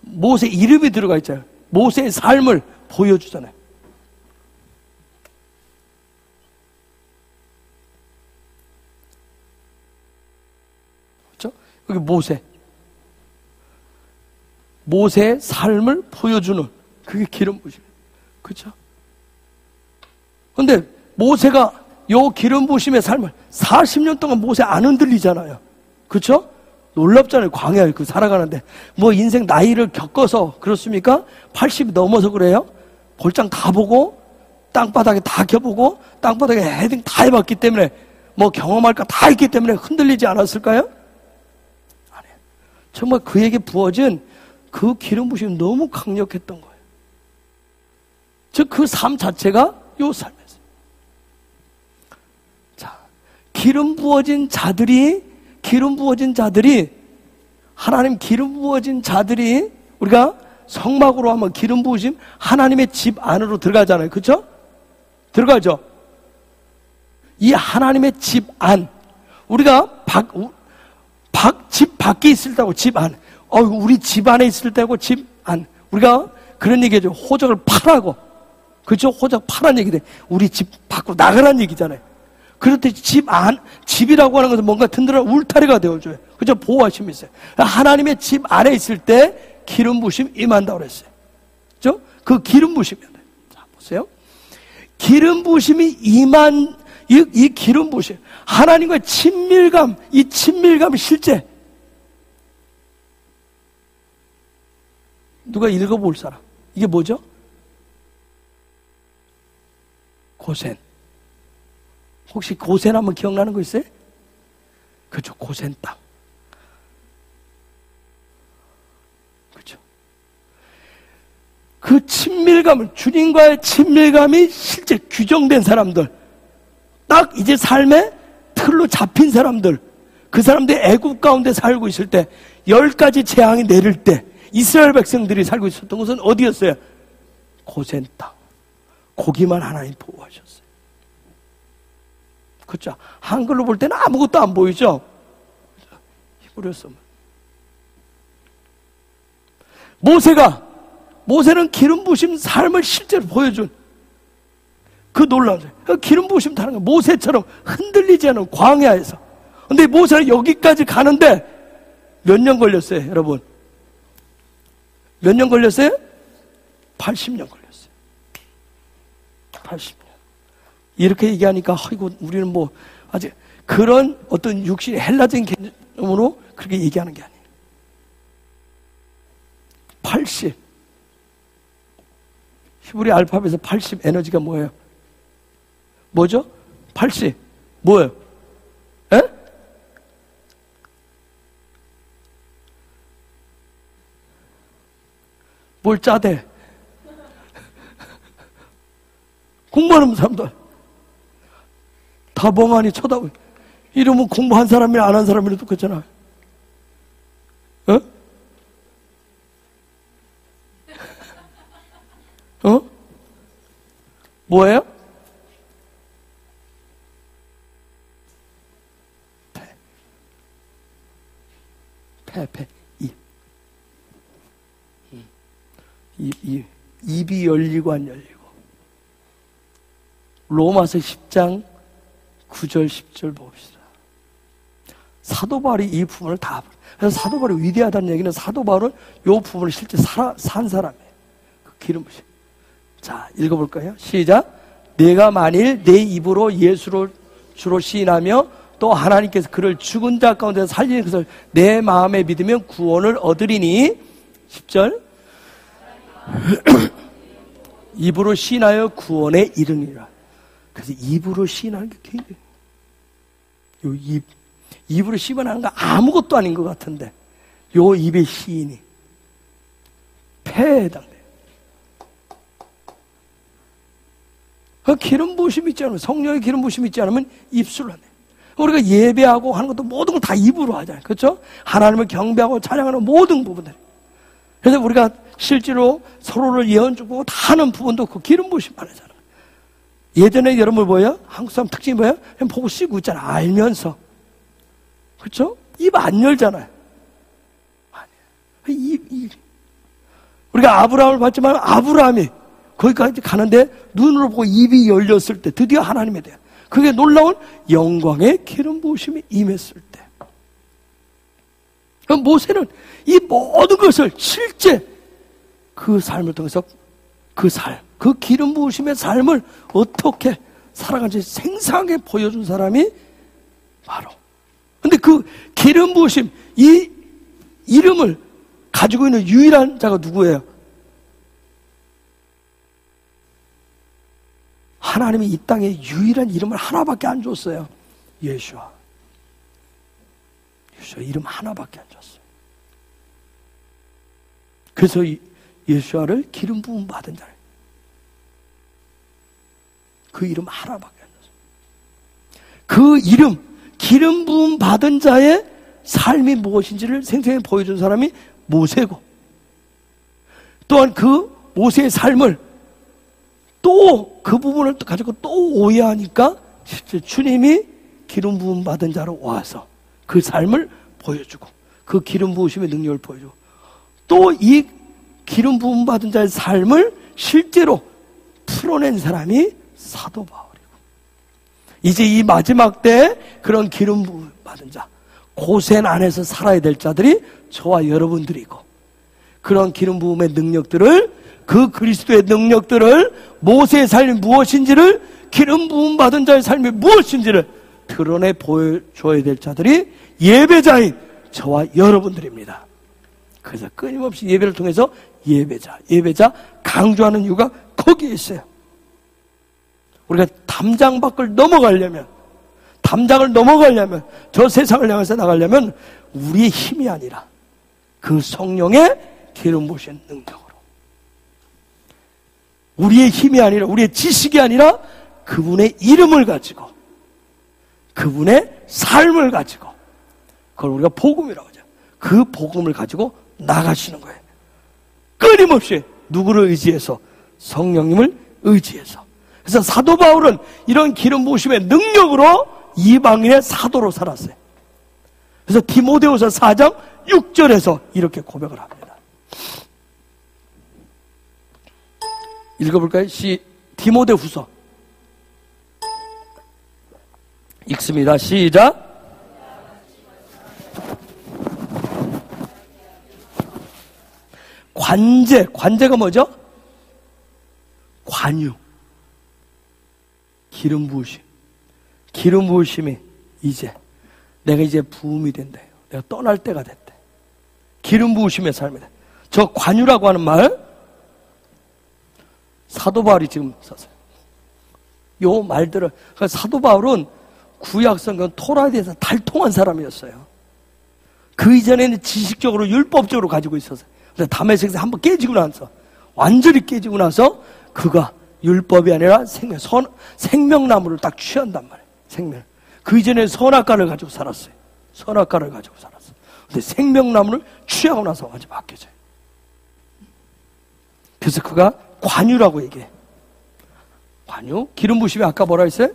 모세 이름이 들어가 있잖아요. 모세의 삶을 보여주잖아요. 그렇죠? 여기 모세의 삶을 보여주는 그게 기름 부으심. 그렇죠? 근데 모세가 요 기름 부으심의 삶을 40년 동안 모세 안 흔들리잖아요. 그렇죠? 놀랍잖아요. 광야에 살아가는데 뭐 인생 나이를 겪어서 그렇습니까? 80이 넘어서 그래요? 볼장 다 보고 땅바닥에 다 켜보고 땅바닥에 헤딩 다 해봤기 때문에 뭐 경험할 거 다 했기 때문에 흔들리지 않았을까요? 아니에요. 정말 그에게 부어진 그 기름 부심이 너무 강력했던 거예요. 즉 그 삶 자체가 요 삶이었어요. 자, 기름 부어진 자들이 하나님 기름 부어진 자들이 우리가 성막으로 하면 기름 부으심 하나님의 집 안으로 들어가잖아요. 그렇죠? 들어가죠. 이 하나님의 집 안, 우리가 집 밖에 있을 때하고 집 안, 우리 집 안에 있을 때하고 집 안, 우리가 그런 얘기죠. 호적을 파라고. 그렇죠? 호적 파란 얘기돼. 우리 집 밖으로 나가라는 얘기잖아요. 그렇듯이 집이라고 하는 것은 뭔가 든든한 울타리가 되어줘요. 그죠? 보호하심이 있어요. 하나님의 집 안에 있을 때 기름 부심 임한다고 그랬어요. 그죠? 그 기름 부심이에요. 자, 보세요. 기름 부심이 임한, 이 기름 부심. 하나님과의 친밀감, 이 친밀감이 실제. 누가 읽어볼 사람. 이게 뭐죠? 고센. 혹시 고센 한번 기억나는 거 있어요? 그렇죠. 고센 땅. 그렇죠. 그 친밀감을, 주님과의 친밀감이 실제 규정된 사람들, 딱 이제 삶의 틀로 잡힌 사람들, 그 사람들이 애국 가운데 살고 있을 때 10가지 재앙이 내릴 때 이스라엘 백성들이 살고 있었던 곳은 어디였어요? 고센 땅. 거기만 하나님 보호하셨어요. 그렇죠? 한글로 볼 때는 아무것도 안 보이죠? 히브리어 쓰면. 모세는 기름 부으심 삶을 실제로 보여준 그 놀라운 기름 부으심 타는 거. 모세처럼 흔들리지 않은 광야에서. 근데 모세는 여기까지 가는데 몇 년 걸렸어요, 여러분? 몇 년 걸렸어요? 80년 걸렸어요. 80년. 이렇게 얘기하니까 아이고 우리는 뭐 아직 그런 어떤 육신의 헬라적인 개념으로 그렇게 얘기하는 게 아니에요. 80. 히브리 알파벳에서 80 에너지가 뭐예요? 뭐죠? 80. 뭐예요? 에? 뭘 짜대? 공부하는 사람들 다 멍하니 쳐다보고. 이러면 공부한 사람이나 안 한 사람이나 똑같잖아. 어? 어? 뭐예요? 폐. 입이 열리고 안 열리고. 로마서 10장 9절 10절 봅시다. 사도 바울이 이 부분을 다, 그래서 사도 바울이 위대하다는 얘기는 사도 바울은 이 부분을 실제 산 사람이에요. 그 기름 부심. 자, 읽어볼까요? 시작. 내가 만일 내 입으로 예수를 주로 시인하며 또 하나님께서 그를 죽은 자 가운데 살리는 것을 내 마음에 믿으면 구원을 얻으리니. 10절. 입으로 시인하여 구원에 이르니라. 그래서 입으로 시인하는 게 굉장히, 요 입으로 시인하는 거 아무것도 아닌 것 같은데, 요 입의 시인이 폐에 해당돼요. 그 기름 부으심 있지 않으면, 성령의 기름 부으심 있지 않으면 입술로 하네. 우리가 예배하고 하는 것도 모든 걸 다 입으로 하잖아요. 그렇죠? 하나님을 경배하고 찬양하는 모든 부분들. 그래서 우리가 실제로 서로를 예언 주고 다 하는 부분도 그 기름 부으심만 하잖아요. 예전에 여러분 뭐예요? 한국 사람 특징이 뭐예요? 그냥 보고 쉬고 있잖아. 알면서. 그렇죠? 입 안 열잖아요. 아니야. 우리가 아브라함을 봤지만 아브라함이 거기까지 가는데 눈으로 보고 입이 열렸을 때 드디어 하나님에 대한 그게 놀라운 영광의 기름 부으심이 임했을 때. 그럼 모세는 이 모든 것을 실제 그 삶을 통해서 그 기름 부으심의 삶을 어떻게 살아간지 생생하게 보여준 사람이 바로. 근데 그 기름 부으심, 이 이름을 가지고 있는 유일한 자가 누구예요? 하나님이 이 땅에 유일한 이름을 하나밖에 안 줬어요. 예수와. 이름 하나밖에 안 줬어요. 그래서 예수와를 기름 부음 받은 자를, 그 이름 하나밖에 안 줬어요. 그 이름, 기름 부음 받은 자의 삶이 무엇인지를 생생히 보여준 사람이 모세고, 또한 그 모세의 삶을 또 그 부분을 가지고 또 오해하니까 실제 주님이 기름 부음 받은 자로 와서 그 삶을 보여주고 그 기름 부으심의 능력을 보여주고 또 이 기름 부음 받은 자의 삶을 실제로 풀어낸 사람이 사도 바울이고, 이제 이 마지막 때 그런 기름 부음 받은 자, 고센 안에서 살아야 될 자들이 저와 여러분들이고, 그런 기름 부음의 능력들을, 그 그리스도의 능력들을, 모세의 삶이 무엇인지를, 기름 부음 받은 자의 삶이 무엇인지를 드러내 보여줘야 될 자들이 예배자인 저와 여러분들입니다. 그래서 끊임없이 예배를 통해서 예배자 강조하는 이유가 거기에 있어요. 우리가 담장 밖을 넘어가려면, 담장을 넘어가려면, 저 세상을 향해서 나가려면 우리의 힘이 아니라 그 성령의 기름 부으신 능력으로, 우리의 힘이 아니라, 우리의 지식이 아니라 그분의 이름을 가지고, 그분의 삶을 가지고, 그걸 우리가 복음이라고 하죠. 그 복음을 가지고 나가시는 거예요. 끊임없이 누구를 의지해서? 성령님을 의지해서. 그래서 사도 바울은 이런 기름 부으심의 능력으로 이방인의 사도로 살았어요. 그래서 디모데후서 4장 6절에서 이렇게 고백을 합니다. 읽어볼까요? 디모데후서 읽습니다. 시작. 관제가 뭐죠? 관유, 기름 부으심. 기름 부으심이 내가 이제 부음이 된대요. 내가 떠날 때가 됐대. 기름 부으심의 삶이다. 저 관유라고 하는 말 사도 바울이 지금 썼어요. 요 말들을, 그러니까 사도 바울은 구약 성경 토라에 대해서 달통한 사람이었어요. 그 이전에는 지식적으로 율법적으로 가지고 있었어요. 근데 다메섹에서 한번 깨지고 나서, 완전히 깨지고 나서 그가 율법이 아니라 생명나무를 딱 취한단 말이에요. 생명. 그 이전에 선악과를 가지고 살았어요. 선악과를 가지고 살았어요. 근데 생명나무를 취하고 나서 완전히 바뀌어져요. 그래서 그가 관유라고 얘기해. 관유? 기름 부심이 아까 뭐라 했어요?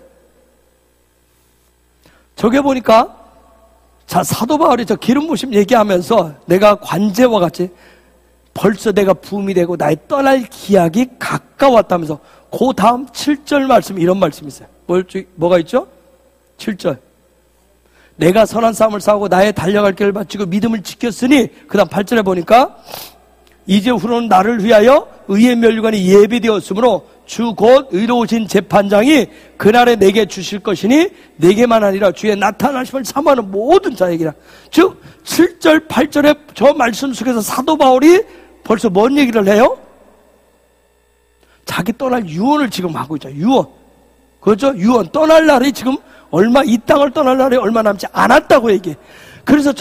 저게 보니까, 자, 사도 바울이 저 기름 부심 얘기하면서 내가 관제와 같이 벌써 내가 부음이 되고 나의 떠날 기약이 가까웠다면서 그 다음 7절 말씀, 이런 말씀이 있어요. 뭐가 있죠? 7절. 내가 선한 싸움을 싸우고 나의 달려갈 길을 마치고 믿음을 지켰으니, 그 다음 8절에 보니까 이제 후로는 나를 위하여 의의 면류관이 예비되었으므로 주 곧 의로우신 재판장이 그날에 내게 주실 것이니 내게만 아니라 주의 나타나심을 사모하는 모든 자에게라. 즉 7절 8절의 저 말씀 속에서 사도 바울이 벌써 뭔 얘기를 해요? 자기 떠날 유언을 지금 하고 있죠. 유언. 그렇죠? 유언. 떠날 날이 지금 이 땅을 떠날 날이 얼마 남지 않았다고 얘기해. 그래서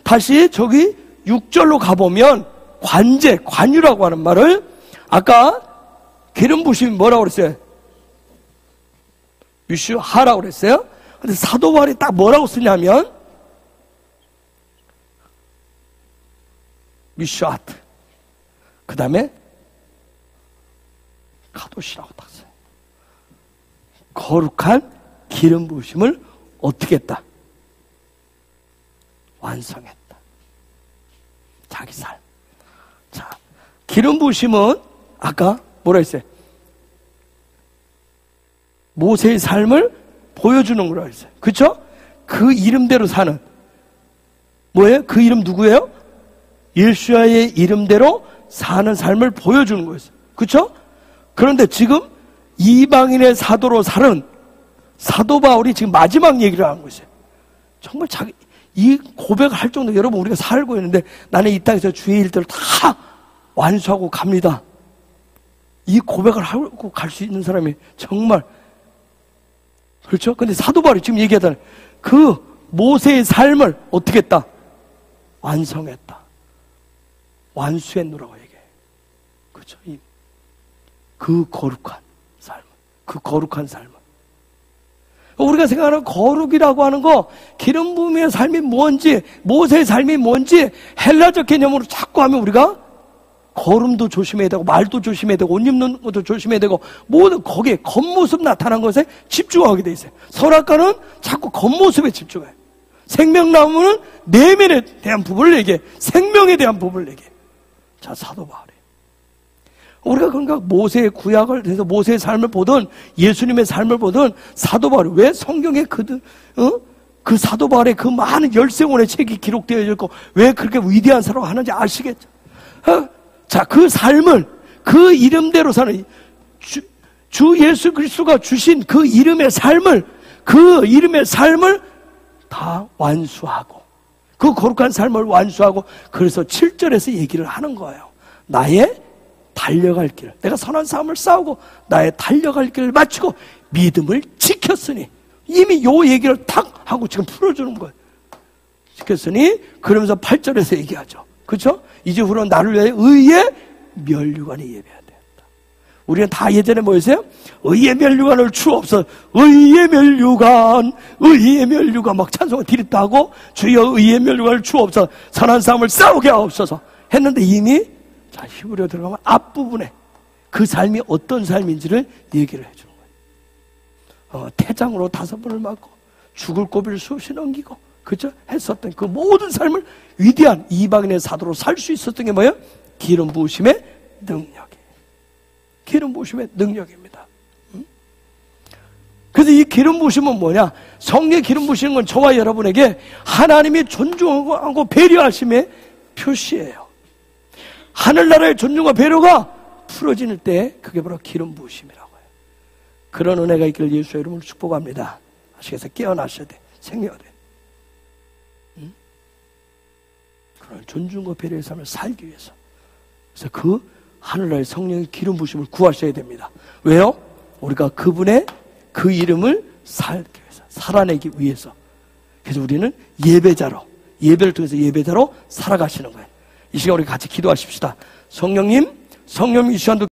다시 저기 6절로 가보면 관유라고 하는 말을, 아까 기름 부심이 뭐라고 그랬어요? 유슈하라고 그랬어요? 근데 사도 바울이 딱 뭐라고 쓰냐면 미슈아트, 그 다음에 카도시라고 딱 써요. 거룩한 기름 부심을 어떻게 했다? 완성했다. 자기 삶. 자, 기름 부심은 아까 뭐라 했어요? 모세의 삶을 보여주는 거라고 했어요. 그쵸? 그 이름대로 사는, 뭐예요? 그 이름 누구예요? 예수야의 이름대로 사는 삶을 보여주는 거였어요. 그쵸? 그런데 지금 이방인의 사도로 사는 사도 바울이 지금 마지막 얘기를 하는 거였어요. 정말 이 고백을 할 정도, 여러분, 우리가 살고 있는데 나는 이 땅에서 주의 일들을 다 완수하고 갑니다. 이 고백을 하고 갈 수 있는 사람이 정말, 그렇죠? 근데 사도 바울이 지금 얘기하잖아요. 그 모세의 삶을 어떻게 했다? 완성했다. 완수했노라고 얘기해. 그렇죠? 그 거룩한 삶. 그 거룩한 삶. 우리가 생각하는 거룩이라고 하는 거, 기름 부음의 삶이 뭔지, 모세의 삶이 뭔지 헬라적 개념으로 자꾸 하면 우리가 걸음도 조심해야 되고, 말도 조심해야 되고, 옷 입는 것도 조심해야 되고, 모든 거기에 겉모습 나타난 것에 집중하게 돼 있어요. 선악과는 자꾸 겉모습에 집중해요. 생명나무는 내면에 대한 부분을 얘기해. 생명에 대한 부분을 얘기해. 자, 사도 바울이. 우리가 그러니까 모세의 구약을 해서 모세의 삶을 보든 예수님의 삶을 보든 사도 바울이 왜 성경에 그 사도 바울의 그 많은 열세권의 책이 기록되어 있고 왜 그렇게 위대한 사람 하는지 아시겠죠? 자, 그 삶을 그 이름대로 사는 주 예수 그리스도가 주신 그 이름의 삶을 다 완수하고 그 거룩한 삶을 완수하고, 그래서 7절에서 얘기를 하는 거예요. 나의 달려갈 길, 내가 선한 싸움을 싸우고 나의 달려갈 길을 마치고 믿음을 지켰으니, 이미 요 얘기를 탁 하고 지금 풀어주는 거예요. 지켰으니, 그러면서 8절에서 얘기하죠. 그렇죠? 이제 후로는 나를 위해 의의 면류관이 예배해야 되었다. 우리는 다 예전에 뭐였어요? 의의 면류관을 주옵소서. 의의 면류관 막 찬송을 드렸다 하고, 주여 의의 면류관을 주옵소서, 선한 싸움을 싸우게 하옵소서 했는데, 이미 자, 히브리어 들어가면 앞부분에 그 삶이 어떤 삶인지를 얘기를 해주는 거예요. 태장으로 5번을 맞고 죽을 고비를 수없이 넘기고, 그죠? 했었던 그 모든 삶을 위대한 이방인의 사도로 살 수 있었던 게 뭐예요? 기름 부으심의 능력이에요. 기름 부으심의 능력입니다. 그래서 이 기름 부으심은 뭐냐? 성령의 기름 부으시는 건 저와 여러분에게 하나님이 존중하고 배려하심의 표시예요. 하늘나라의 존중과 배려가 풀어질 때 그게 바로 기름 부으심이라고 해요. 그런 은혜가 있기를 예수의 이름으로 축복합니다. 아시겠어요? 깨어나셔야 돼. 생겨야 돼. 그런 존중과 배려의 삶을 살기 위해서. 그래서 그 하늘나라의 성령의 기름 부으심을 구하셔야 됩니다. 왜요? 우리가 그분의 그 이름을 살기 위해서, 살아내기 위해서. 그래서 우리는 예배자로, 예배를 통해서 예배자로 살아가시는 거예요. 이 시간 우리 같이 기도하십시다. 성령님 이 시간도